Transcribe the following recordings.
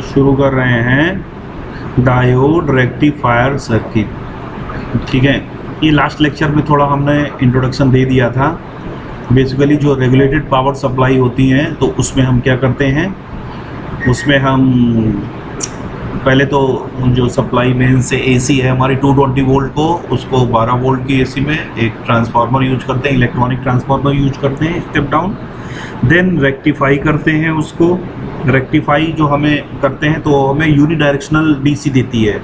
शुरू कर रहे हैं डायोड रेक्टिफायर सर्किट। ठीक है, ये लास्ट लेक्चर में थोड़ा हमने इंट्रोडक्शन दे दिया था। बेसिकली जो रेगुलेटेड पावर सप्लाई होती हैं तो उसमें हम क्या करते हैं, उसमें हम पहले तो जो सप्लाई मेन से एसी है हमारी 220 वोल्ट को, उसको 12 वोल्ट की एसी में एक ट्रांसफार्मर यूज करते हैं, इलेक्ट्रॉनिक ट्रांसफार्मर यूज करते हैं स्टेप डाउन। देन रेक्टिफाई करते हैं उसको। रेक्टिफाई जो हमें करते हैं तो हमें यूनिडायरेक्शनल डीसी देती है,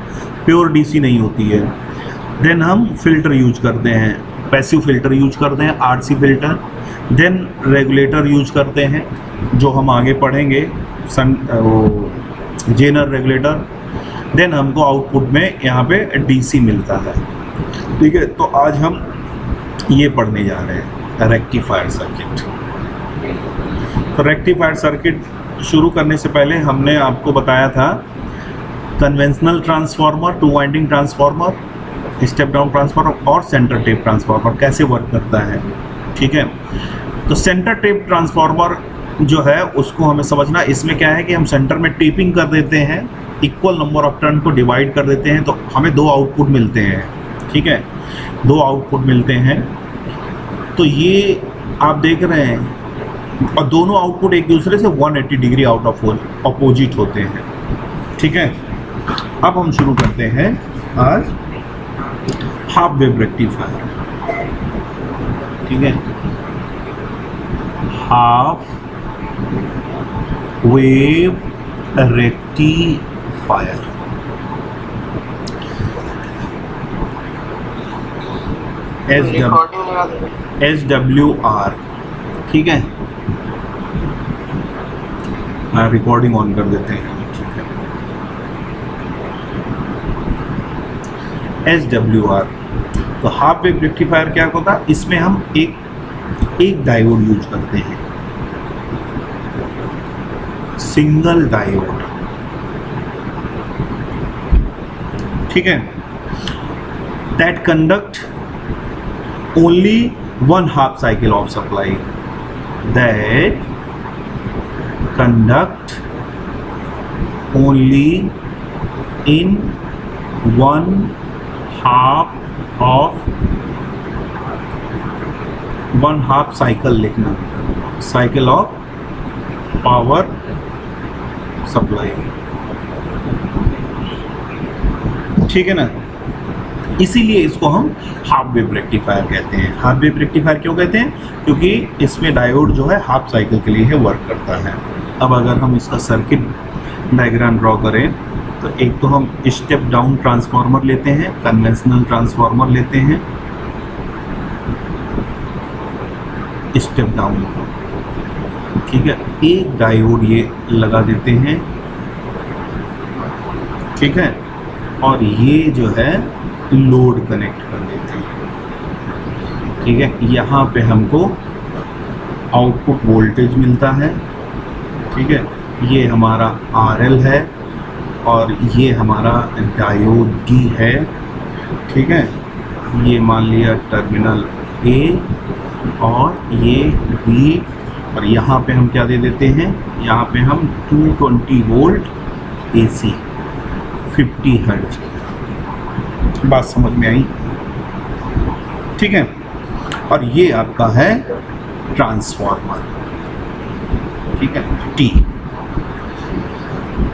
प्योर डीसी नहीं होती है। देन हम फिल्टर यूज करते हैं, पैसिव फिल्टर यूज करते हैं, RC filter. Then regulator use करते हैं जो हम आगे पढ़ेंगे, जेनर रेगुलेटर। देन हमको आउटपुट में यहाँ पे डीसी मिलता है। ठीक है, तो आज हम ये पढ़ने जा रहे हैं रेक्टिफायर सर्किट। तो रेक्टिफायर सर्किट शुरू करने से पहले हमने आपको बताया था conventional transformer, two winding transformer, step down transformer और सेंटर टेप ट्रांसफार्मर कैसे वर्क करता है। ठीक है, तो सेंटर टेप ट्रांसफार्मर जो है उसको हमें समझना। इसमें क्या है कि हम सेंटर में टेपिंग कर देते हैं, इक्वल नंबर ऑफ टर्न को डिवाइड कर देते हैं, तो हमें दो आउटपुट मिलते हैं। ठीक है, दो आउटपुट मिलते हैं। तो ये आप देख रहे हैं, और दोनों आउटपुट एक दूसरे से 180 डिग्री आउट ऑफ अपोजिट होते हैं। ठीक है, अब हम शुरू करते हैं आज हाफ वेव रेक्टिफायर। ठीक है, हाफ वेव रेक्टिफायर। SWR। ठीक है, रिकॉर्डिंग ऑन कर देते हैं। ठीक है, SWR। तो हाफ वेव रेक्टिफायर क्या होता है, इसमें हम एक डायोड यूज करते हैं, सिंगल डायोड। ठीक है, that conduct only one half cycle of supply, that conduct only in one half cycle लिखना, साइकिल ऑफ पावर सप्लाई। ठीक है ना, इसीलिए इसको हम हाफ वेव रेक्टिफायर कहते हैं। हाफ वेव रेक्टिफायर क्यों कहते हैं, क्योंकि इसमें डायोड जो है हाफ साइकिल के लिए वर्क करता है। अब अगर हम इसका सर्किट डायग्राम ड्रॉ करें तो एक तो हम स्टेप डाउन ट्रांसफार्मर लेते हैं, कन्वेंशनल ट्रांसफार्मर लेते हैं, स्टेप डाउन। ठीक है, एक डायोड ये लगा देते हैं। ठीक है, और ये जो है लोड कनेक्ट कर देते हैं। ठीक है, यहाँ पे हमको आउटपुट वोल्टेज मिलता है। ठीक है, ये हमारा RL है और ये हमारा डायोड D है। ठीक है, ये मान लिया टर्मिनल A और ये B, और यहाँ पे हम क्या दे देते हैं, यहाँ पे हम 220 वोल्ट AC 50 हर्ट्ज। बात समझ में आई। ठीक है, और ये आपका है ट्रांसफार्मर। ठीक है, T।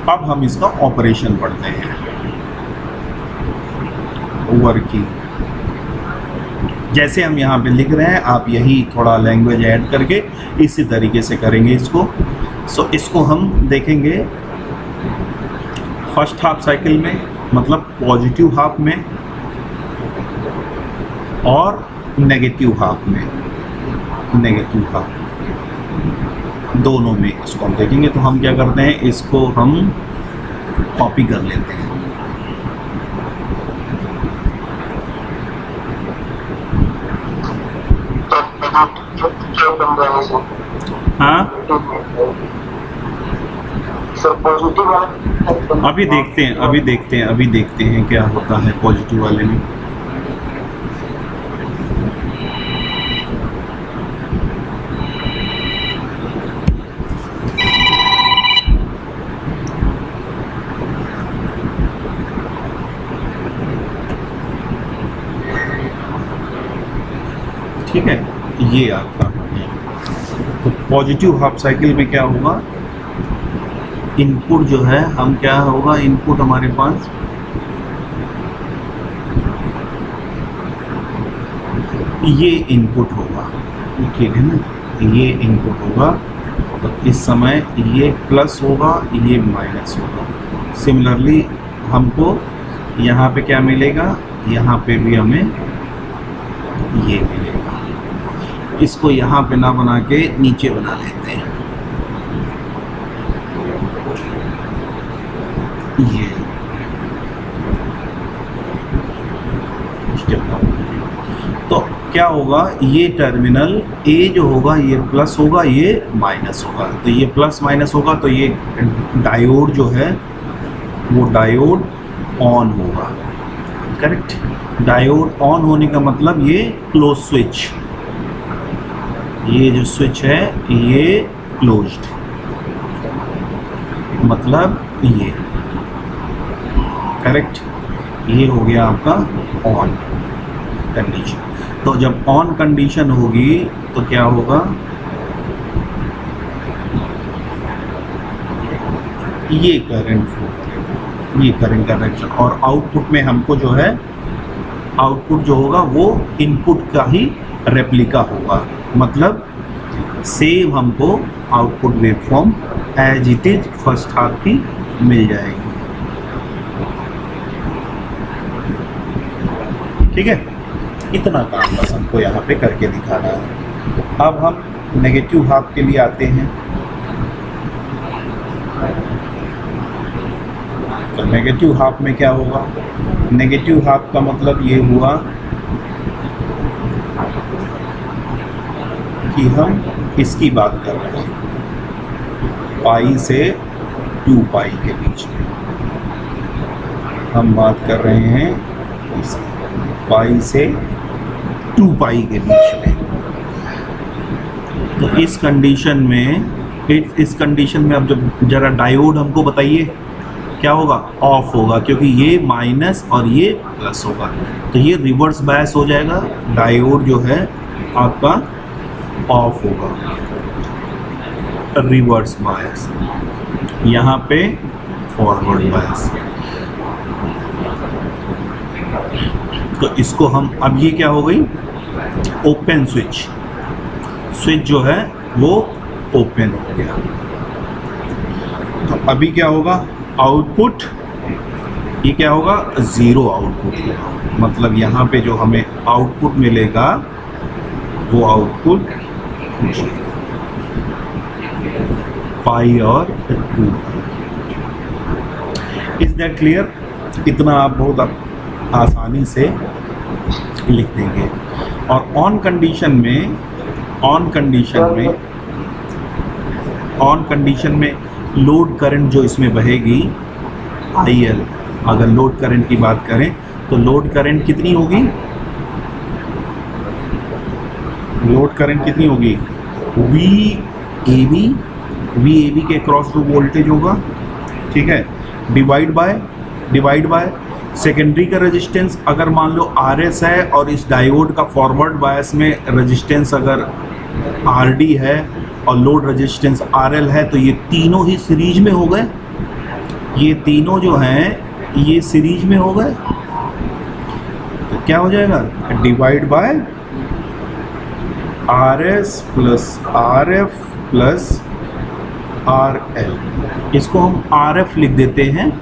अब हम इसका ऑपरेशन पढ़ते हैं, वर्किंग। जैसे हम यहाँ पे लिख रहे हैं, आप यही थोड़ा लैंग्वेज ऐड करके इसी तरीके से करेंगे इसको। सो इसको हम देखेंगे फर्स्ट हाफ साइकिल में, मतलब पॉजिटिव हाफ में और नेगेटिव हाफ में, नेगेटिव हाफ दोनों में इसको हम देखेंगे। तो हम क्या करते हैं, इसको हम कॉपी कर लेते हैं। हाँ, अभी देखते हैं क्या होता है पॉजिटिव वाले में। ठीक है, ये आपका हो गया। तो पॉजिटिव हाफ साइकिल में क्या होगा, इनपुट जो है हम क्या होगा, इनपुट हमारे पास ये इनपुट होगा, ठीक है ना, ये इनपुट होगा। तो इस समय ये प्लस होगा, ये माइनस होगा। सिमिलरली हमको यहाँ पे क्या मिलेगा, यहाँ पे भी हमें ये मिलेगा। इसको यहाँ पे ना बना के नीचे बना लेते हैं, ये तो क्या होगा, ये टर्मिनल ए जो होगा ये प्लस होगा, ये माइनस होगा। तो ये प्लस माइनस होगा, तो ये डायोड जो है वो डायोड ऑन होगा, करेक्ट। डायोड ऑन होने का मतलब ये क्लोज स्विच, ये जो स्विच है ये क्लोज्ड, मतलब ये, करेक्ट। ये हो गया आपका ऑन कंडीशन। तो जब ऑन कंडीशन होगी तो क्या होगा, ये करंट फ्लो करेगा, ये करंट डायरेक्शन। और आउटपुट में हमको जो है, आउटपुट जो होगा वो इनपुट का ही रेप्लिका होगा, मतलब सेम हमको output waveform as it is first half की मिल जाएगी, ठीक है। इतना काम बस हमको यहाँ पे करके दिखाना है। अब हम नेगेटिव हाफ के लिए आते हैं। तो नेगेटिव हाफ में क्या होगा, नेगेटिव हाफ का मतलब ये हुआ कि हम इसकी बात कर रहे हैं, पाई से 2 पाई के बीच में हम बात कर रहे हैं, पाई से 2 पाई के बीच में। तो इस कंडीशन में अब जब जरा डायोड हमको बताइए क्या होगा, ऑफ होगा, क्योंकि ये माइनस और ये प्लस होगा। तो ये रिवर्स बायस हो जाएगा, डायोड जो है आपका ऑफ होगा, रिवर्स बायस, यहाँ पे फॉरवर्ड बायस। तो इसको हम, अब ये क्या हो गई, ओपन स्विच, स्विच जो है वो ओपन हो गया। तो अभी क्या होगा, आउटपुट ये क्या होगा, ज़ीरो आउटपुट होगा, मतलब यहाँ पे जो हमें आउटपुट मिलेगा वो आउटपुट पाई और 2। Is that clear? इतना आप बहुत आसानी से लिख देंगे। और ऑन कंडीशन में लोड करंट जो इसमें बहेगी IL, अगर लोड करंट की बात करें तो लोड करंट कितनी होगी, लोड करंट कितनी होगी, VAB के क्रॉस टू वोल्टेज होगा, ठीक है, डिवाइड बाय सेकेंडरी का रेजिस्टेंस। अगर मान लो RS है और इस डायोड का फॉरवर्ड बायस में रेजिस्टेंस अगर RD है और लोड रेजिस्टेंस RL है, तो ये तीनों ही सीरीज में हो गए, ये तीनों जो हैं ये सीरीज में हो गए। तो क्या हो जाएगा, divide by RS plus RF plus RL। इसको हम RF लिख देते हैं।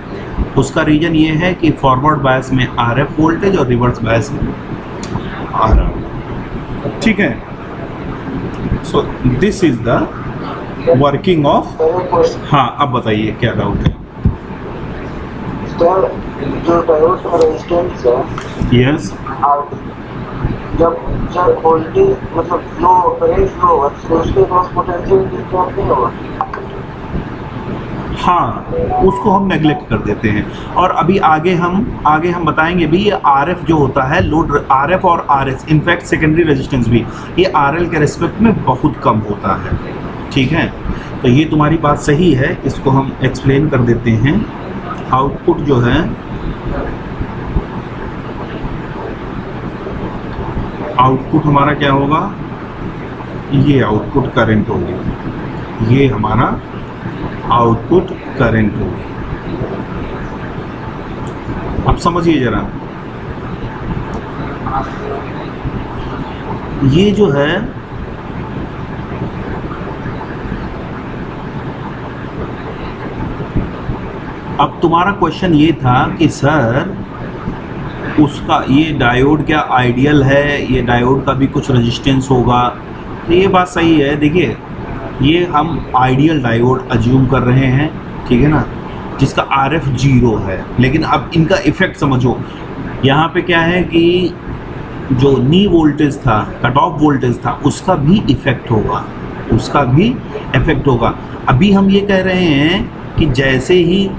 उसका रीजन ये है कि फॉरवर्ड बायस में RF वोल्टेज और रिवर्स बायस में RL, ठीक है। सो this is the working of. हाँ, अब बताइए क्या डाउट है। जो डायोड का रेजिस्टेंस है, यस, जब वोल्टेज मतलब लो करंट फ्लो होगा तो उसके पास पोटेंशियल डिस्टर्ब नहीं होगा। हाँ, उसको हम नेग्लेक्ट कर देते हैं। और अभी आगे हम बताएंगे भी, ये RF जो होता है, लोड RF और RS, इनफैक्ट सेकेंडरी रेजिस्टेंस भी, ये RL के रिस्पेक्ट में बहुत कम होता है, ठीक है। तो ये तुम्हारी बात सही है, इसको हम एक्सप्लेन कर देते हैं। आउटपुट जो है आउटपुट हमारा क्या होगा, ये आउटपुट करंट होगी, ये हमारा आउटपुट करंट होगी। अब समझिए जरा, ये जो है अब तुम्हारा क्वेश्चन ये था कि सर उसका ये डायोड क्या आइडियल है, ये डायोड का भी कुछ रेजिस्टेंस होगा। तो ये बात सही है। देखिए, ये हम आइडियल डायोड अज्यूम कर रहे हैं, ठीक है ना, जिसका RF 0 है। लेकिन अब इनका इफेक्ट समझो, यहाँ पे क्या है कि जो नी वोल्टेज था, कट ऑफ वोल्टेज था, उसका भी इफेक्ट होगा, उसका भी इफेक्ट होगा। अभी हम ये कह रहे हैं कि जैसे ही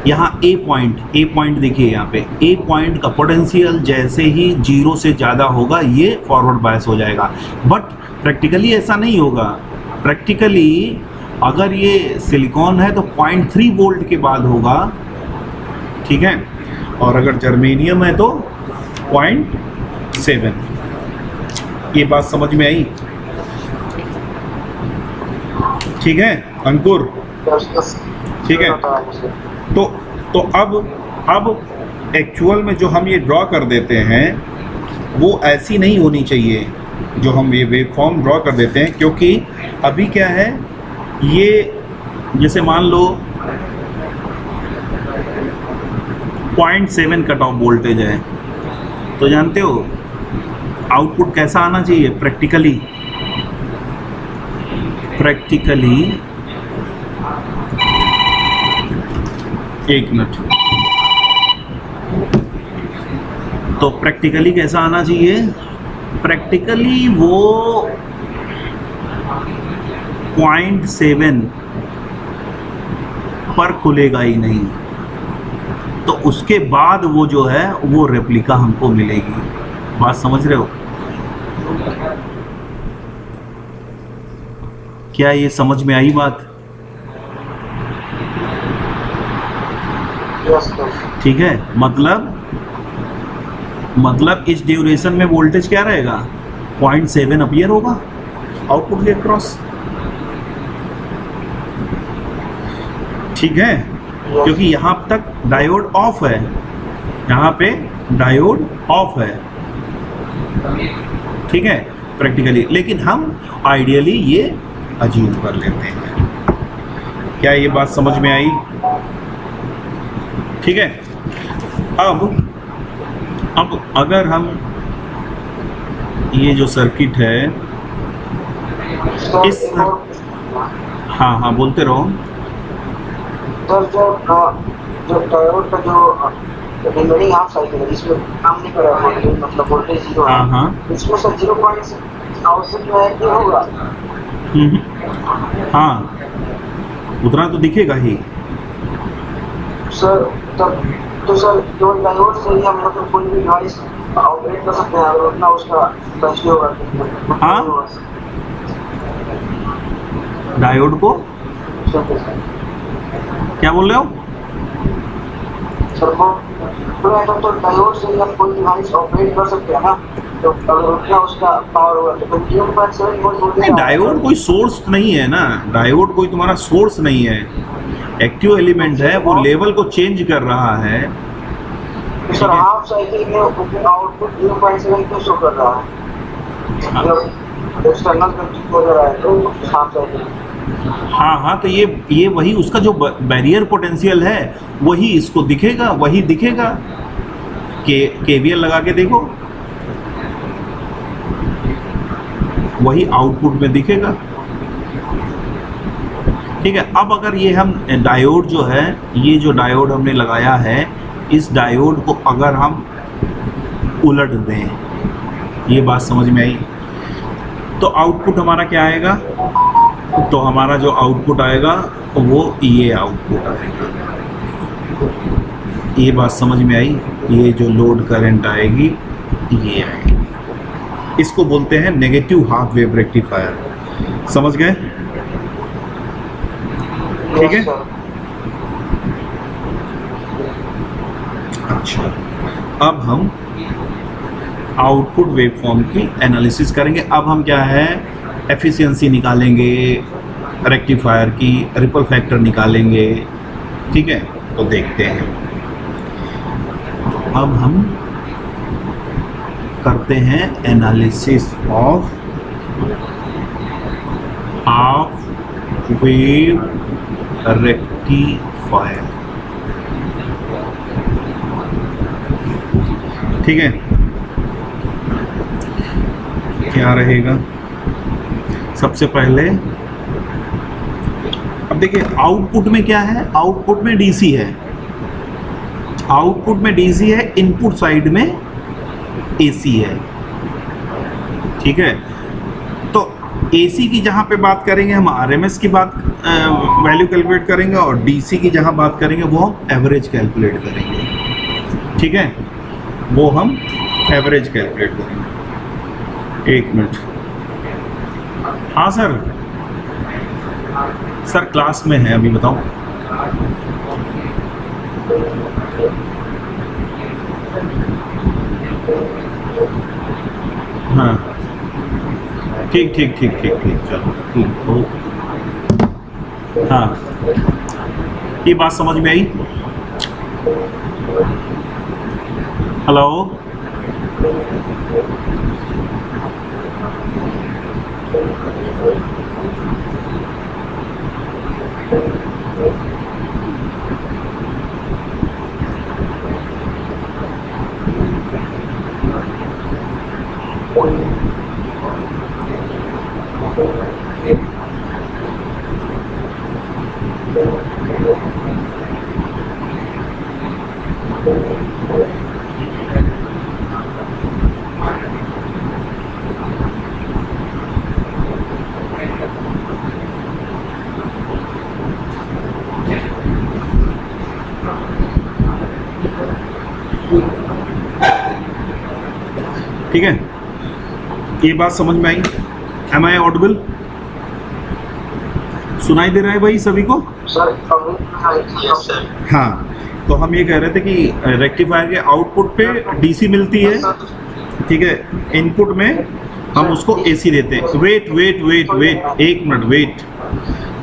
यहाँ ए पॉइंट देखिए, यहाँ पे ए पॉइंट का पोटेंशियल जैसे ही 0 से ज़्यादा होगा ये फॉरवर्ड बायस हो जाएगा। बट प्रैक्टिकली ऐसा नहीं होगा। प्रैक्टिकली अगर ये सिलिकॉन है तो 0.3 वोल्ट के बाद होगा, ठीक है, और अगर जर्मेनियम है तो 0.7। ये बात समझ में आई? ठीक है अंकुर, ठीक है। तो अब एक्चुअल में जो हम ये ड्रॉ कर देते हैं वो ऐसी नहीं होनी चाहिए जो हम ये वेव फॉर्म ड्रॉ कर देते हैं, क्योंकि अभी क्या है, ये जैसे मान लो 0.7 कट ऑफ वोल्टेज है, तो जानते हो आउटपुट कैसा आना चाहिए प्रैक्टिकली एक मिनट। तो प्रैक्टिकली कैसा आना चाहिए? प्रैक्टिकली वो 0.7 पर खुलेगा ही नहीं, तो उसके बाद वो जो है वो रेप्लिका हमको मिलेगी। बात समझ रहे हो? क्या ये समझ में आई बात? ठीक है, मतलब इस ड्यूरेशन में वोल्टेज क्या रहेगा, 0.7 अपीयर होगा आउटपुट के क्रॉस, ठीक है, क्योंकि यहाँ तक डायोड ऑफ है, यहाँ पे डायोड ऑफ है, ठीक है प्रैक्टिकली। लेकिन हम आइडियली ये अज्यूम कर लेते हैं। क्या ये बात समझ में आई? ठीक है। अब अगर हम ये जो सर्किट है इस, हाँ बोलते रहो सर। जो डायोड का जो रिमेनिंग हाफ साइकिल है जिसमें काम नहीं कर रहा है, मतलब वोल्टेज 0 है, हाँ इसमें सर 0.6 आउटपुट में है कि होगा? हाँ, उतना तो दिखेगा ही सर। तब तो सर जो डायोड से ही हम मतलब कोई भी डिवाइस ऑपरेट कर सकते हैं और उतना उसका कैपेसिटी होगा। हाँ, डायोड को क्या बोल रहे हो सर? तो डायोड से ही हम कोई डिवाइस ऑपरेट कर सकते हैं ना, तो अगर उतना उसका पावर होगा तो 0.7 वोल्ट। नहीं, डायोड कोई सोर्स नहीं है ना, डायोड कोई तुम्हारा सोर्स नहीं है, एक्टिव एलिमेंट है, वो लेवल को चेंज कर रहा है। सर हाफ साइकिल में आउटपुट 0.7 क्यों शो कर रहा है? एक्सटर्नल कंट्रोल हो रहा है तो हाफ साइकिल। हाँ, तो ये वही उसका जो बैरियर पोटेंशियल है वही इसको दिखेगा, वही दिखेगा। केवीएल लगा के देखो, वही आउटपुट में दिखेगा, ठीक है। अब अगर ये हम डायोड जो है, ये जो डायोड हमने लगाया है, इस डायोड को अगर हम उलट दें, ये बात समझ में आई, तो आउटपुट हमारा क्या आएगा? तो हमारा जो आउटपुट आएगा वो ये आउटपुट आएगा। ये बात समझ में आई? ये जो लोड करंट आएगी ये आएगी, इसको बोलते हैं नेगेटिव हाफ वेव रेक्टिफायर। समझ गए? ठीक है। अच्छा, अब हम आउटपुट वेवफॉर्म की एनालिसिस करेंगे। अब हम क्या है, एफिशिएंसी निकालेंगे रेक्टिफायर की, रिपल फैक्टर निकालेंगे। ठीक है, तो देखते हैं। अब हम करते हैं एनालिसिस ऑफ वेव रेक्टिफायर। ठीक है, क्या रहेगा? सबसे पहले अब देखिए आउटपुट में क्या है, आउटपुट में डीसी है, आउटपुट में डीसी है, इनपुट साइड में एसी है। ठीक है, तो एसी की जहां पे बात करेंगे हम आरएमएस की बात वैल्यू कैलकुलेट करेंगे, और डीसी की जहां बात करेंगे वो हम एवरेज कैलकुलेट करेंगे। ठीक है, वो हम एवरेज कैलकुलेट करेंगे। एक मिनट, हाँ सर, सर क्लास में है अभी, बताओ। हाँ ठीक ठीक ठीक ठीक ठीक, चलो ठीक हो। हाँ, ये बात समझ में आई? हेलो, ठीक है, ये बात समझ में आई? M I audible? सुनाई दे रहा है भाई सभी को? हाँ, तो हम ये कह रहे थे कि रेक्टिफायर के आउटपुट पे डीसी मिलती है। ठीक है, इनपुट में हम उसको एसी देते हैं। वेट वेट वेट वेट, एक मिनट वेट।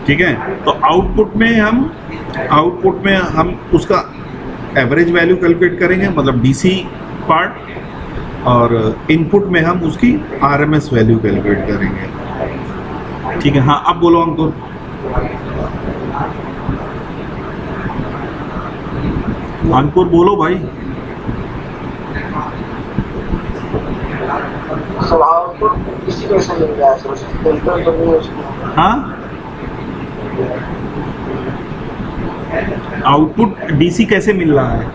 ठीक है, तो आउटपुट में हम उसका एवरेज वैल्यू कैलकुलेट करेंगे, मतलब डीसी पार्ट, और इनपुट में हम उसकी आरएमएस वैल्यू कैलकुलेट करेंगे। ठीक है, हाँ अब बोलो अंकुर। अंकुर बोलो भाई। हाँ, आउटपुट डीसी कैसे मिल रहा है?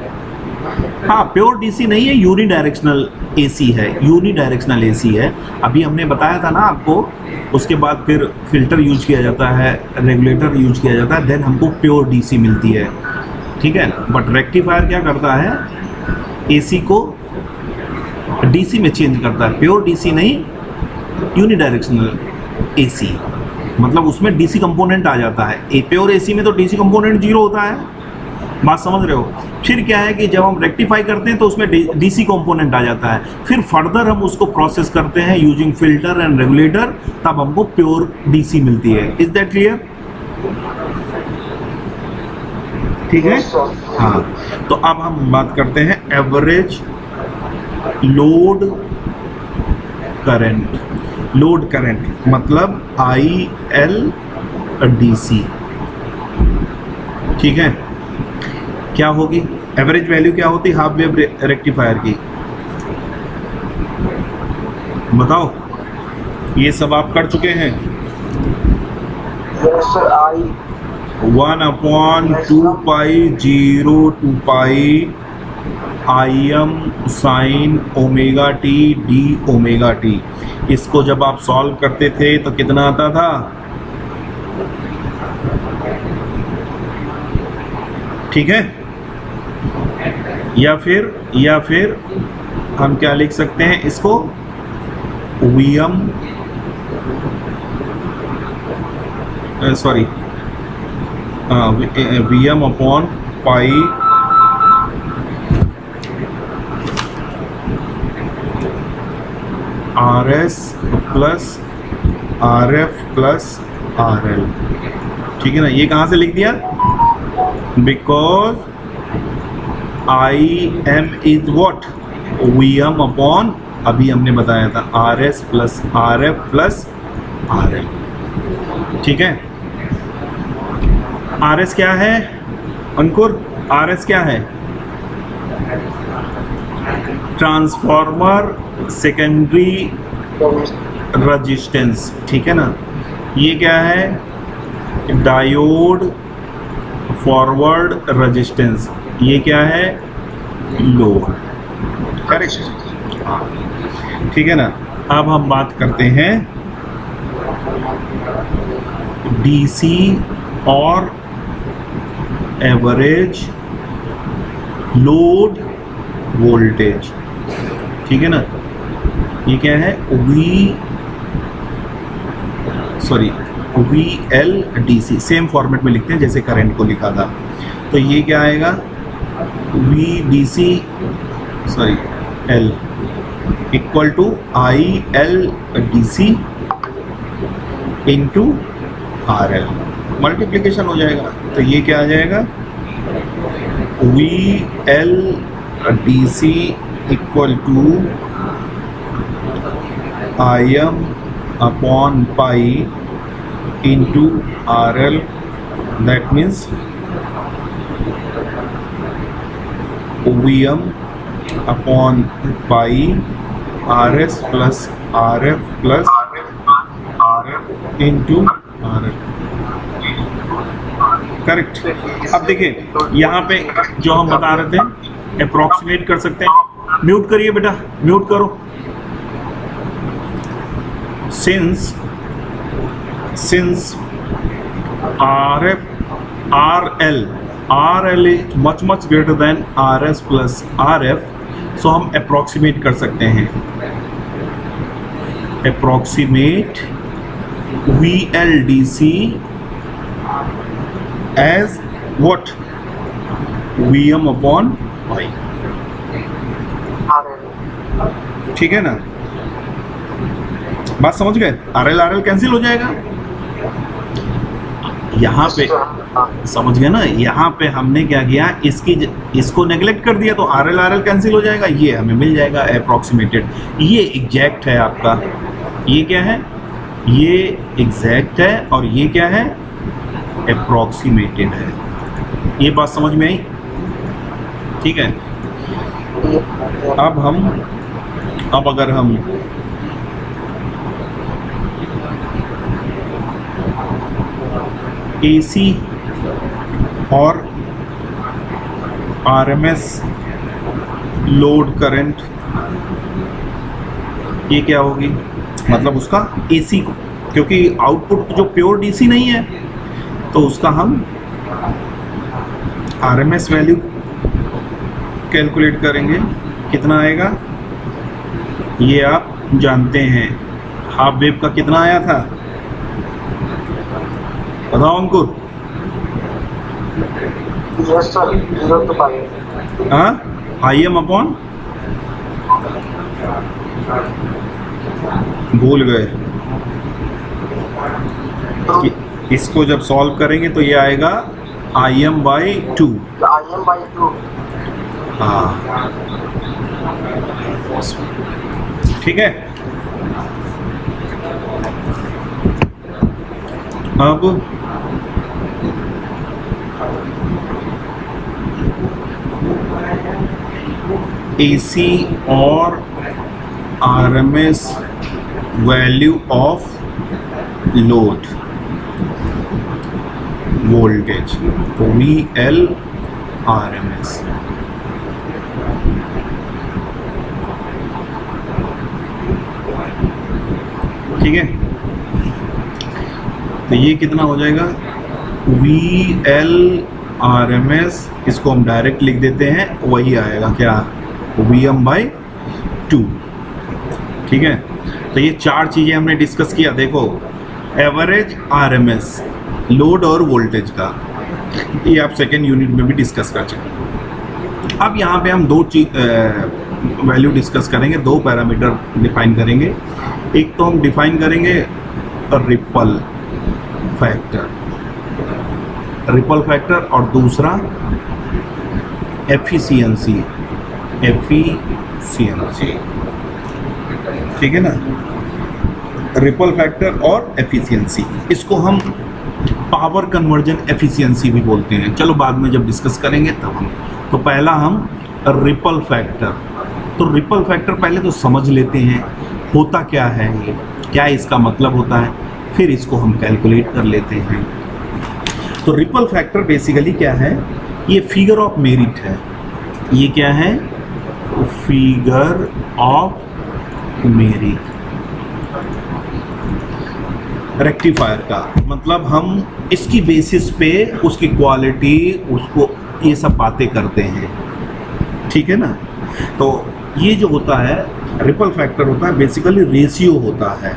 हाँ, प्योर डीसी नहीं है, यूनी डायरेक्शनल एसी है, यूनी डायरेक्शनल एसी है। अभी हमने बताया था ना आपको। उसके बाद फिर फिल्टर यूज किया जाता है, रेगुलेटर यूज किया जाता है, देन हमको प्योर डीसी मिलती है। ठीक है, बट रेक्टिफायर क्या करता है, एसी को डीसी में चेंज करता है, प्योर डीसी नहीं, यूनी डायरेक्शनल एसी, मतलब उसमें डीसी कंपोनेंट आ जाता है। प्योर एसी में तो डीसी कंपोनेंट 0 होता है, बात समझ रहे हो? फिर क्या है कि जब हम रेक्टिफाई करते हैं तो उसमें डीसी कंपोनेंट आ जाता है, फिर फर्दर हम उसको प्रोसेस करते हैं यूजिंग फिल्टर एंड रेगुलेटर, तब हमको प्योर डीसी मिलती है। Is that clear? ठीक है, हाँ। तो अब हम बात करते हैं average load current. Load current मतलब ILDC। ठीक है, क्या होगी एवरेज वैल्यू, क्या होती हाफ वेव रेक्टिफायर की? बताओ, ये सब आप कर चुके हैं? 1/2π0 IM sin omega T D omega T. इसको जब आप सॉल्व करते थे तो कितना आता था? ठीक है, या फिर हम क्या लिख सकते हैं इसको, VM upon pi R S plus R F plus R L, ठीक है ना। ये कहाँ से लिख दिया? Because I M is what? V M upon, अभी हमने बताया था, R S plus R F plus R L, ठीक है। आर एस क्या है अंकुर? आर एस क्या है? ट्रांसफॉर्मर सेकेंडरी रेजिस्टेंस, ठीक है ना। ये क्या है? डायोड फॉरवर्ड रेजिस्टेंस, ये क्या है? लोड, करेक्ट, हाँ, ठीक है ना। अब हम बात करते हैं डीसी और एवरेज लोड वोल्टेज, ठीक है ना। ये क्या है? V L D C, same format में लिखते हैं जैसे करंट को लिखा था। तो ये क्या आएगा? V D C L equal to I L D C into R L, multiplication हो जाएगा। तो ये क्या आ जाएगा? V L D C equal to I M upon pi into RL, that means VM upon pi RS plus RF plus RF into RL, correct. अब देखिए यहाँ पे जो हम बता रहे थे अप्रोक्सीमेट कर सकते हैं। म्यूट करिए बेटा, म्यूट करो। since RL is much greater than RS plus RF, so हम approximate कर सकते हैं। approximate VLDC as what? VM upon pi, ठीक है ना। बात समझ गए? RL कैंसिल हो जाएगा यहाँ पे, समझ गए ना। यहाँ पे हमने क्या किया, इसको नेग्लेक्ट कर दिया, तो RL कैंसिल हो जाएगा, ये हमें मिल जाएगा अप्रोक्सीमेटेड। ये एग्जैक्ट है आपका, ये क्या है? ये एग्जैक्ट है, और ये क्या है? अप्रोक्सीमेटेड है। ये बात समझ में आई? ठीक है। अब अगर हम AC और RMS लोड करंट, ये क्या होगी? मतलब उसका AC को, क्योंकि आउटपुट जो प्योर DC नहीं है, तो उसका हम RMS वैल्यू कैलकुलेट करेंगे। कितना आएगा ये आप जानते हैं। हाफ वेव का कितना आया था बताओ अंकुर? हाँ, आई एम अपॉन, भूल गए। इसको जब सॉल्व करेंगे तो ये आएगा आई एम बाई 2। हाँ, ठीक है। अब AC और RMS value of load voltage, VL RMS, ठीक है। तो ये कितना हो जाएगा? VL RMS, इसको हम डायरेक्ट लिख देते हैं, वही आएगा क्या? VM/2, ठीक है। तो ये चार चीज़ें हमने डिस्कस किया। देखो, एवरेज RMS, लोड और वोल्टेज का, ये आप सेकेंड यूनिट में भी डिस्कस कर चुके। अब यहाँ पे हम दो चीज वैल्यू डिस्कस करेंगे, दो पैरामीटर डिफाइन करेंगे। एक तो हम डिफाइन करेंगे रिपल फैक्टर और दूसरा एफिशिएंसी। ठीक है ना, रिपल फैक्टर और एफिशिएंसी, इसको हम पावर कन्वर्जन एफिशिएंसी भी बोलते हैं। चलो बाद में जब डिस्कस करेंगे तब हम, तो पहला हम रिपल फैक्टर। तो रिपल फैक्टर पहले तो समझ लेते हैं होता क्या है, ये क्या इसका मतलब होता है, फिर इसको हम कैलकुलेट कर लेते हैं। तो रिपल फैक्टर बेसिकली क्या है, ये फिगर ऑफ मेरिट है। ये क्या है, फिगर ऑफ मेरिट रेक्टिफायर का मतलब हम इसकी बेसिस पे उसकी क्वालिटी, उसको ये सब बातें करते हैं। ठीक है ना, तो ये जो होता है रिपल फैक्टर होता है बेसिकली रेशियो होता है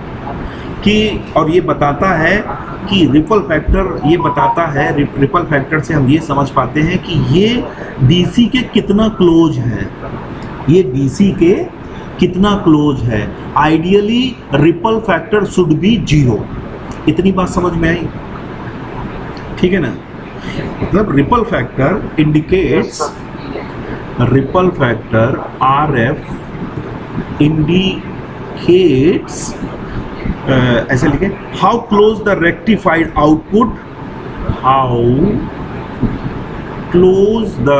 कि, और ये बताता है कि रिपल फैक्टर ये बताता है, रिपल फैक्टर से हम ये समझ पाते हैं कि ये डीसी के कितना क्लोज है, ये डीसी के कितना क्लोज है। Ideally ripple factor should be 0। इतनी बात समझ में आई? ठीक है ना, मतलब ripple factor indicates, ripple factor RF indicates, ऐसे लिखे, how close the rectified output, how close the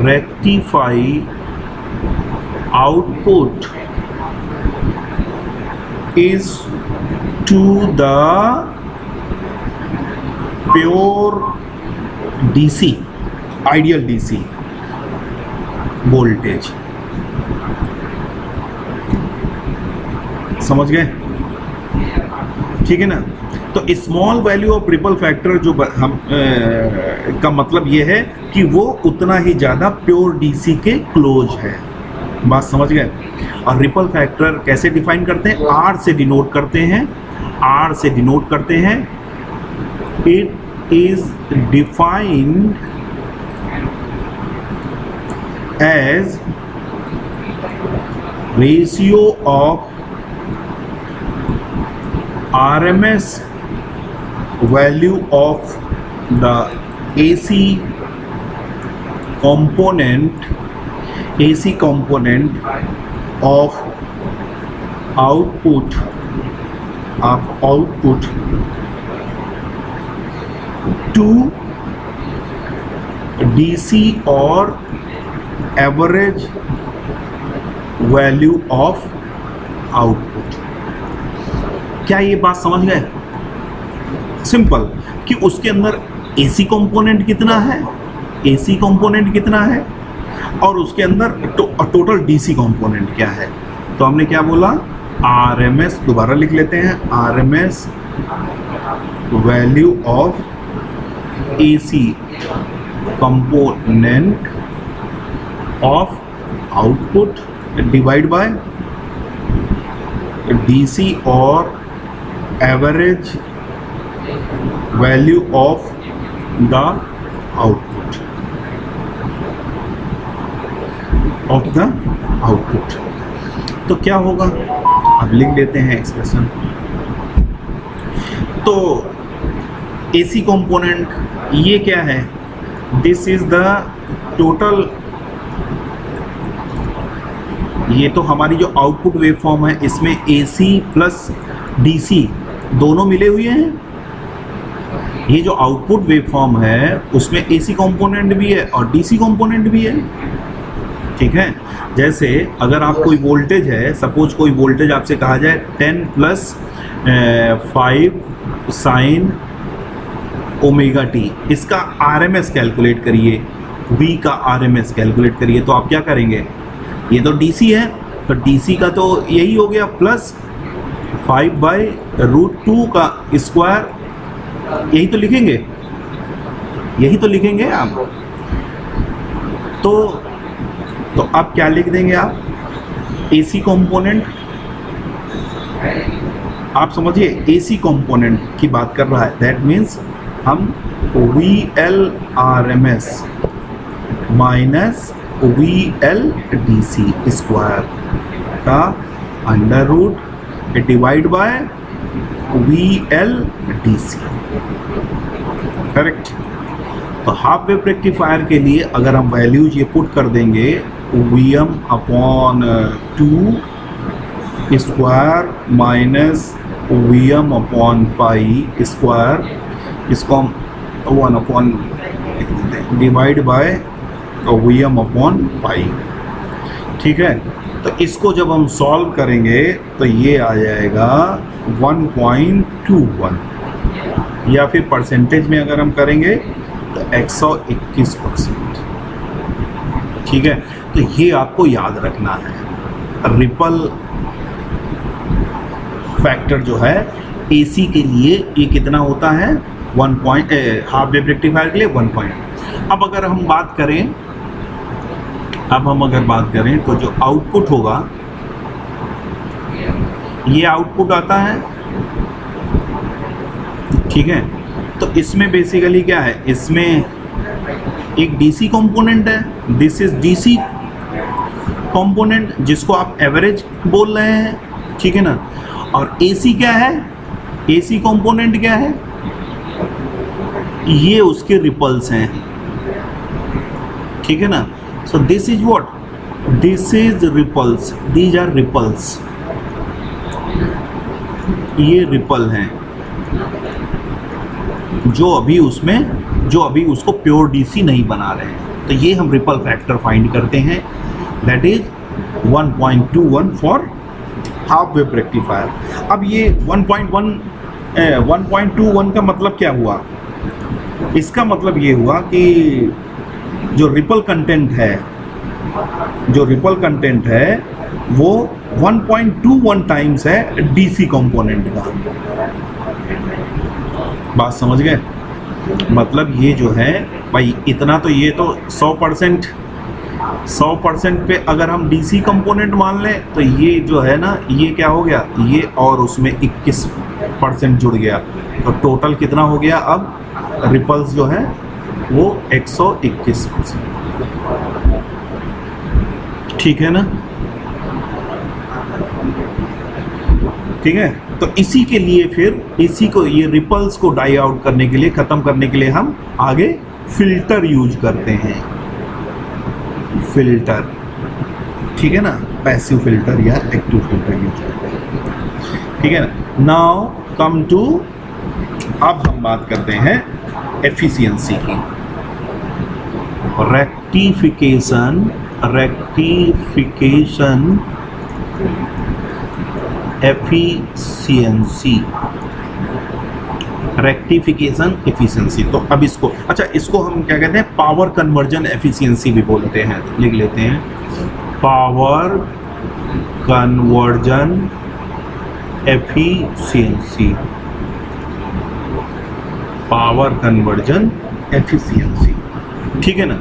rectified output is to the pure DC, ideal DC voltage। समझ गए? ठीक है ना, तो small value of ripple factor जो हम का मतलब ये है कि वो उतना ही ज़्यादा प्योर डीसी के क्लोज है। बात समझ गए? और रिपल फैक्टर कैसे डिफाइन करते हैं, R से डिनोट करते हैं, R से डिनोट करते हैं। It is defined as ratio of RMS value of the AC component of output to DC or average value of output। क्या ये बात समझ गए? सिंपल कि उसके अंदर AC कंपोनेंट कितना है, AC कंपोनेंट कितना है, और उसके अंदर टोटल DC कंपोनेंट क्या है। तो हमने क्या बोला, RMS, दोबारा लिख लेते हैं, RMS value of AC component of output divide by DC और average value of the output तो क्या होगा, अब लिख लेते हैं एक्सप्रेशन। तो AC कंपोनेंट ये क्या है, दिस इज द टोटल, ये तो हमारी जो आउटपुट वेवफॉर्म है इसमें AC प्लस DC दोनों मिले हुए हैं। ये जो आउटपुट वेवफॉर्म है उसमें AC कंपोनेंट भी है और DC कंपोनेंट भी है। ठीक है, जैसे अगर आप कोई वोल्टेज है, सपोज कोई वोल्टेज आपसे कहा जाए 10 प्लस 5 साइन ओमेगा टी, इसका RMS कैलकुलेट करिए, V का RMS कैलकुलेट करिए, तो आप क्या करेंगे, ये तो DC है तो DC का तो यही हो गया प्लस 5/√2 का स्क्वायर, यही तो लिखेंगे, यही तो लिखेंगे आप। तो आप क्या लिख देंगे, आप AC कंपोनेंट, आप समझिए AC कंपोनेंट की बात कर रहा है, दैट मीन्स हम VL RMS minus VLDC square का under root divide by VLDC, correct. तो हाफ वेव रेक्टिफायर के लिए अगर हम वैल्यूज ये पुट कर देंगे Vm upon 2 square minus Vm upon pi square, इसको हम 1 upon divide by Vm upon पाई, ठीक है। तो इसको जब हम सॉल्व करेंगे तो ये आ जाएगा 1.21, या फिर परसेंटेज में अगर हम करेंगे तो 121%, ठीक है। तो ये आपको याद रखना है। रिपल फैक्टर जो है AC के लिए ये कितना होता है, 1 हाफ वेव रेक्टिफायर के लिए 1 पॉइंट। अब अगर हम बात करें तो जो आउटपुट होगा, ये आउटपुट आता है, ठीक है। तो इसमें बेसिकली क्या है, इसमें एक DC कंपोनेंट है, दिस इज DC कंपोनेंट जिसको आप एवरेज बोल रहे हैं, ठीक है ना। और AC क्या है, AC कंपोनेंट क्या है, ये उसके रिपल्स हैं, ठीक है ना। So this is what, this is ripples, these are ripples, ये रिपल हैं जो अभी उसको प्योर DC नहीं बना रहे हैं। तो ये हम रिपल फैक्टर फाइंड करते हैं, that is 1.21 for half wave rectifier. अब ये 1.21 का मतलब क्या हुआ, इसका मतलब ये हुआ कि जो रिपल कंटेंट है वो 1.21 टाइम्स है DC कंपोनेंट का। बात समझ गए, मतलब ये जो है भाई इतना, तो ये तो 100% पे अगर हम DC कंपोनेंट मान लें तो ये जो है ना, ये क्या हो गया, ये और उसमें 21% जुड़ गया, तो टोटल कितना हो गया, अब रिपल्स जो है वो 121%, ठीक है ना, ठीक है। तो इसी के लिए फिर इसी को, ये रिपल्स को डाई आउट करने के लिए, खत्म करने के लिए हम आगे फिल्टर यूज करते हैं, फिल्टर, ठीक है ना, पैसिव फिल्टर या एक्टिव फिल्टर यूज करते हैं, ठीक है ना। नाउ कम टू, अब हम बात करते हैं एफिशिएंसी की। Rectification efficiency. तो अब इसको, अच्छा, इसको हम क्या कहते हैं, पावर कन्वर्जन एफिशिएंसी भी बोलते हैं, लिख लेते हैं, power conversion efficiency, power conversion efficiency, ठीक है ना।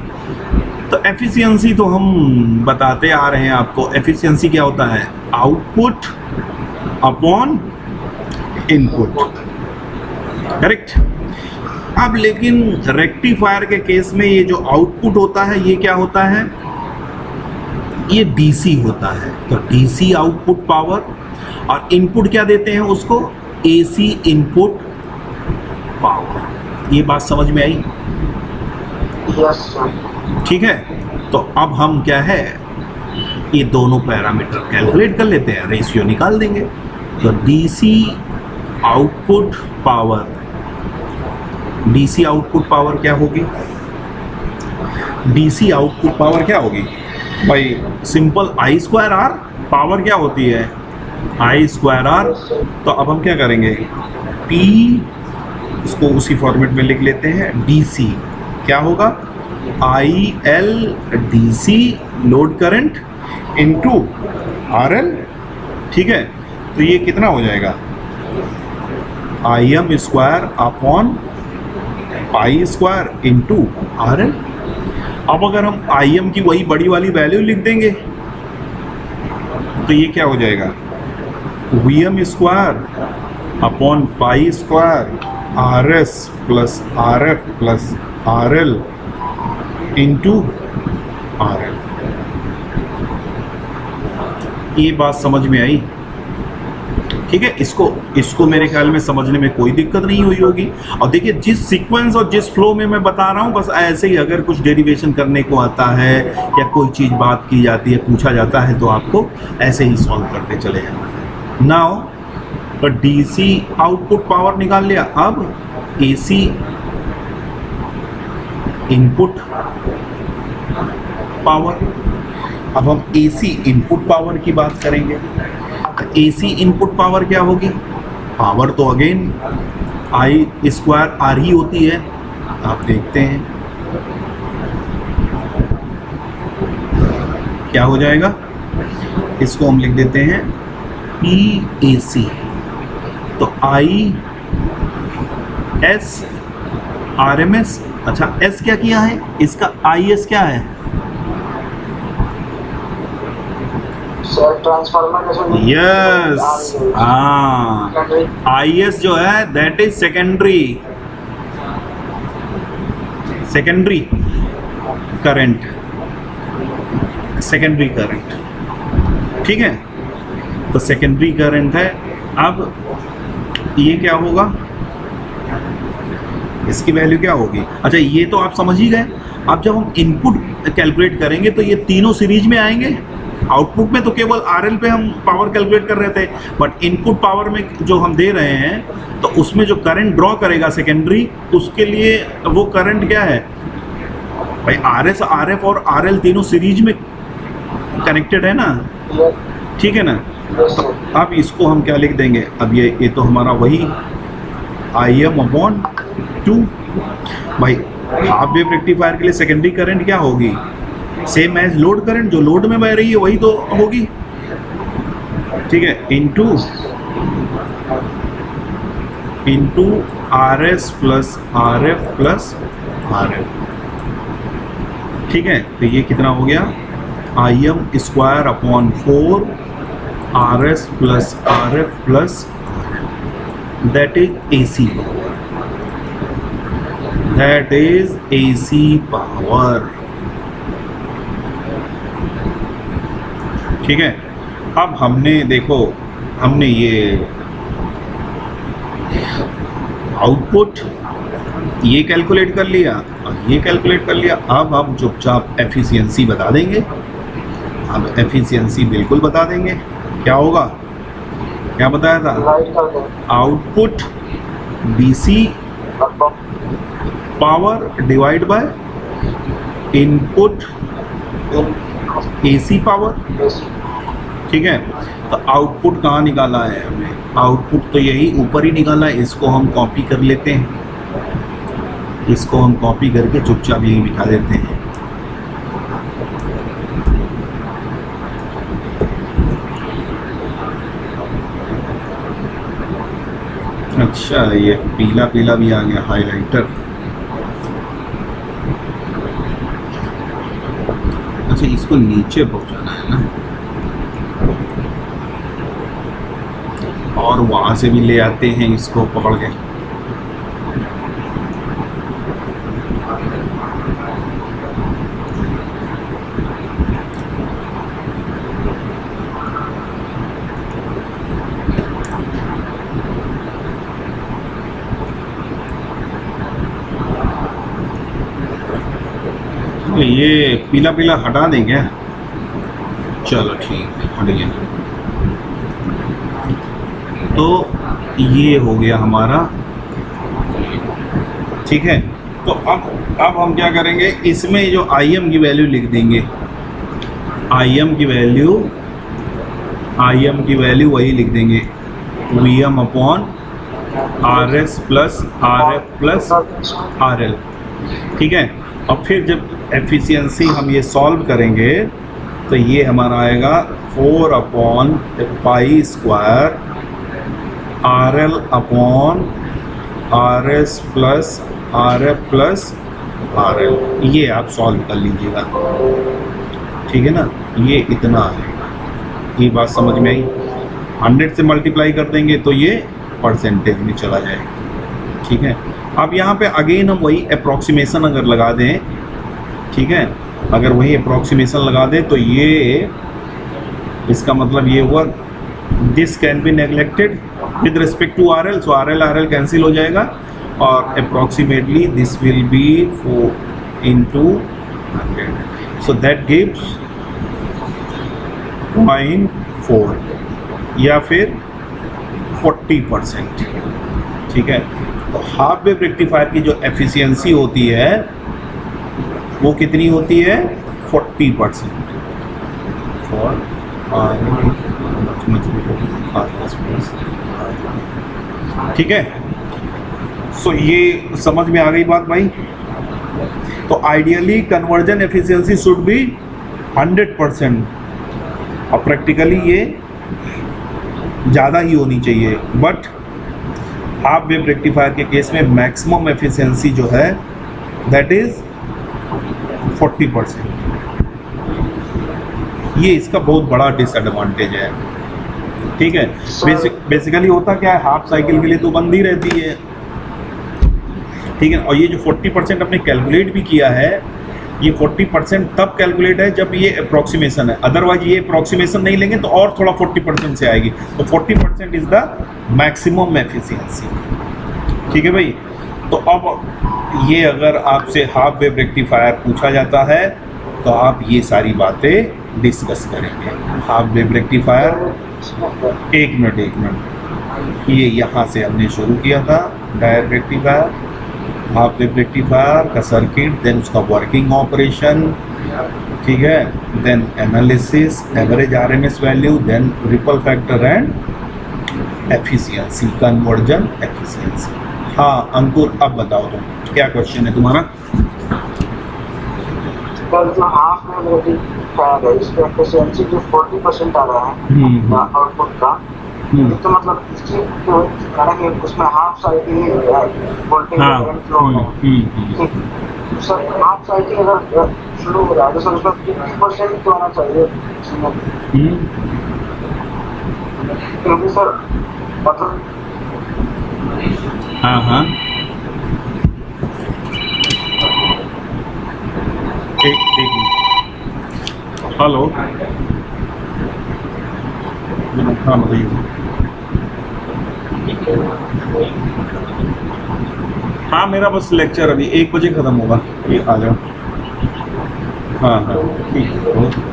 तो एफिशिएंसी तो हम बताते आ रहे हैं आपको, एफिशिएंसी क्या होता है, आउटपुट अपॉन इनपुट, करेक्ट। अब लेकिन रेक्टिफायर के केस में ये जो आउटपुट होता है ये क्या होता है, ये DC होता है। तो DC आउटपुट पावर, और इनपुट क्या देते हैं उसको, AC इनपुट पावर। ये बात समझ में आई, यस सर, ठीक है। तो अब हम क्या है, ये दोनों पैरामीटर कैलकुलेट कर लेते हैं, रेशियो निकाल देंगे। तो DC आउटपुट पावर क्या होगी, DC आउटपुट पावर क्या होगी भाई, सिंपल I²R, पावर क्या होती है, I²R। तो अब हम क्या करेंगे, P, इसको उसी फॉर्मेट में लिख लेते हैं, DC क्या होगा, IL/DC load current into RL, ठीक है। तो ये कितना हो जाएगा, Im² upon I² into RL। अब अगर हम Im की वही बड़ी वाली वैल्यू लिख देंगे तो ये क्या हो जाएगा, Vm² upon π² RS + RF + RL into RL। ये बात समझ में आई? ठीक है, इसको मेरे ख्याल में समझने में कोई दिक्कत नहीं हुई होगी। और देखिए जिस सीक्वेंस और जिस फ्लो में मैं बता रहा हूँ, बस ऐसे ही अगर कुछ डेरिवेशन करने को आता है या कोई चीज़ बात की जाती है, पूछा जाता है, तो आपको ऐसे ही सॉल्व करते चले जाना है। नाउ डीसी आउटपुट पावर निकाल लिया, अब एसी इनपुट पावर। अब हम एसी इनपुट पावर की बात करेंगे। एसी इनपुट पावर क्या होगी? पावर तो अगेन आई स्क्वायर आर ही होती है। आप देखते हैं क्या हो जाएगा, इसको हम लिख देते हैं पी ए सी। तो I S R M S. अच्छा, एस क्या किया है, इसका आई एस क्या है? यस, हाँ, आई एस जो है that is secondary current, secondary current. ठीक है, तो सेकेंडरी करंट है। अब ये क्या होगा, इसकी वैल्यू क्या होगी? अच्छा, ये तो आप समझ ही गए। अब जब हम इनपुट कैलकुलेट करेंगे तो ये तीनों सीरीज में आएंगे। आउटपुट में तो केवल आरएल पे हम पावर कैलकुलेट कर रहे थे, बट इनपुट पावर में जो हम दे रहे हैं तो उसमें जो करंट ड्रॉ करेगा सेकेंडरी, उसके लिए वो करंट क्या है भाई? आरएस, आरएफ और आरएल तीनों सीरीज में कनेक्टेड है ना। ठीक है ना। तो अब इसको हम क्या लिख देंगे? अब ये तो हमारा वही आई एम अपॉन 2। भाई हाफ वेव रेक्टिफायर के लिए सेकेंडरी करंट क्या होगी? सेम एज लोड करंट, जो लोड में बह रही है वही तो होगी। ठीक है, into R S plus R F plus R F. ठीक है, तो ये कितना हो गया? I M square upon 4 R S plus R F plus that is A C power, that is A C power. ठीक है, अब हमने देखो, हमने ये आउटपुट ये कैलकुलेट कर लिया और ये कैलकुलेट कर लिया। अब हम चुपचाप एफिशिएंसी बता देंगे। अब एफिशिएंसी बिल्कुल बता देंगे। क्या होगा, क्या बताया था? Output DC power divide by input AC power. ठीक है, तो आउटपुट कहाँ निकाला है हमने? आउटपुट तो यही ऊपर ही निकाला है। इसको हम कॉपी कर लेते हैं, इसको हम कॉपी करके चुपचाप यही बिठा देते हैं। अच्छा, ये पीला पीला भी आ गया, हाइलाइटर। अच्छा, इसको नीचे पहुंचाना है ना, और वहां से भी ले आते हैं इसको पकड़ के। तो ये पीला पीला हटा दें क्या? चलो ठीक है, हट गया। तो ये हो गया हमारा। ठीक है, तो अब हम क्या करेंगे, इसमें जो आई एम की वैल्यू लिख देंगे। आई एम की वैल्यू वही लिख देंगे, V M upon R S plus R F plus R L. ठीक है, और फिर जब एफिशिएंसी हम ये सॉल्व करेंगे तो ये हमारा आएगा 4 upon pi square R L upon R S plus R F plus R L. ये आप सॉल्व कर लीजिएगा। ठीक है ना, ये इतना आएगा। ये बात समझ में आई? 100 से मल्टीप्लाई कर देंगे तो ये परसेंटेज में चला जाएगा। ठीक है, अब यहाँ पे अगेन हम वही अप्रॉक्सीमेशन अगर लगा दें, ठीक है, अगर वही अप्रॉक्सीमेशन लगा दें तो ये इसका मतलब ये हुआ this can be neglected with respect to R L, so R L cancel हो जाएगा और approximately this will be 4 into 100, so that gives 0.4 या फिर 40%। ठीक है, तो हाफ वेव रेक्टिफायर की जो एफिशिएंसी होती है वो कितनी होती है? 40%। ठीक है, सो ये समझ में आ गई बात भाई। तो ideally conversion efficiency should be 100% और प्रैक्टिकली ये ज़्यादा ही होनी चाहिए, बट हाफ वेव रेक्टिफायर के केस में मैक्सिमम एफिशिएंसी जो है दैट इज 40%। ये इसका बहुत बड़ा डिसएडवांटेज है। ठीक है, बेसिकली होता क्या है, हाफ साइकिल के लिए तो बंद ही रहती है। ठीक है, और ये जो 40% आपने कैलकुलेट भी किया है, ये 40% तब कैलकुलेट है जब ये अप्रॉक्सीमेशन है, अदरवाइज ये अप्रॉक्सीमेशन नहीं लेंगे तो और थोड़ा 40% से आएगी। तो 40% इज द मैक्सिमम एफिशिएंसी। ठीक है भाई, तो अब ये अगर आपसे हाफ वेव रेक्टिफायर पूछा जाता है तो आप ये सारी बातें डिस्कस करेंगे। हाफ वेव रेक्टिफायर, एक मिनट, ये यहाँ से हमने शुरू किया था, direct rectifier, half wave rectifier का सर्किट, देन उसका वर्किंग ऑपरेशन, ठीक है, then analysis, average RMS value, then ripple factor and efficiency, conversion efficiency. हाँ अंकुर, अब बताओ तुम क्या क्वेश्चन है तुम्हारा? जो हाफ में रेक्टिफायर है इसका एफिशिएंसी जो 40% आ रहा है आउटपुट का, तो मतलब इसकी तो कि उसमें हाफ साइकिल ही है, वोल्टेज करंट फ्लो है। सर हाफ साइकिल अगर शुरू हो रहा है तो सर उसका 50% तो आना चाहिए, क्योंकि सर मतलब हाँ एक हेलो, हाँ बताइए। हाँ मेरा बस लेक्चर अभी 1 बजे ख़त्म होगा, ये आ जाओ। हाँ ठीक है।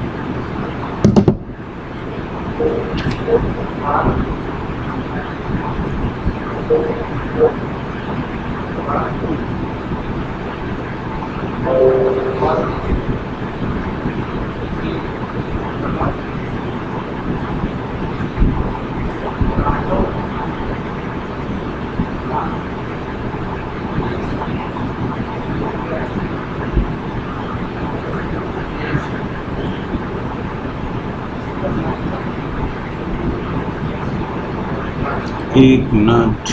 एक मिनट,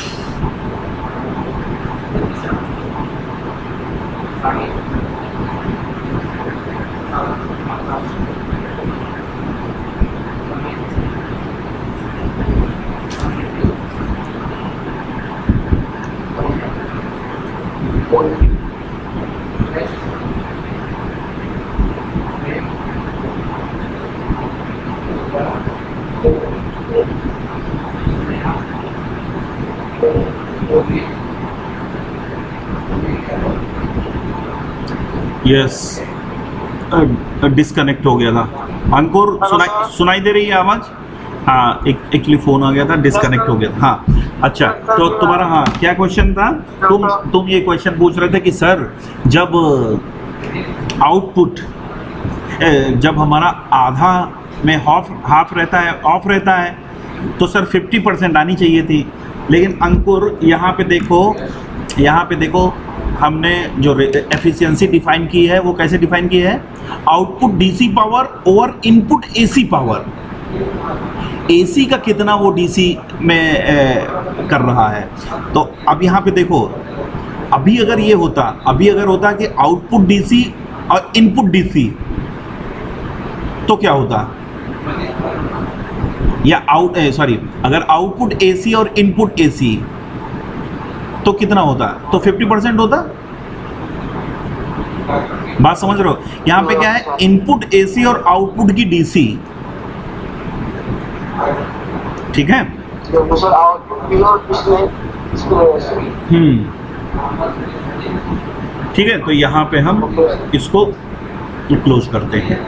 यस डिस्कनेक्ट हो गया था। अंकुर सुनाई दे रही है आवाज़? हाँ एक्चुअली फ़ोन आ गया था, डिस्कनेक्ट हो गया था। हाँ अच्छा, तो तुम्हारा हाँ क्या क्वेश्चन था? तुम ये क्वेश्चन पूछ रहे थे कि सर जब आउटपुट जब हमारा आधा में हाफ रहता है, ऑफ रहता है, तो सर 50% आनी चाहिए थी। लेकिन अंकुर यहाँ पे देखो हमने जो एफिशिएंसी डिफाइन की है वो कैसे डिफाइन की है? Output DC power over input AC power. AC का कितना वो डीसी में कर रहा है। तो अब यहाँ पे देखो, अभी अगर होता कि आउटपुट डीसी और इनपुट डीसी, तो क्या होता? या अगर आउटपुट एसी और इनपुट एसी तो कितना होता? तो 50% होता। बात समझ रहे हो? यहाँ पे क्या है, इनपुट एसी और आउटपुट की डीसी, ठीक है। तो दूसरा आउटपुट भी और इसमें इसकी वजह से ठीक है, तो यहाँ पे हम इसको क्लोज करते हैं।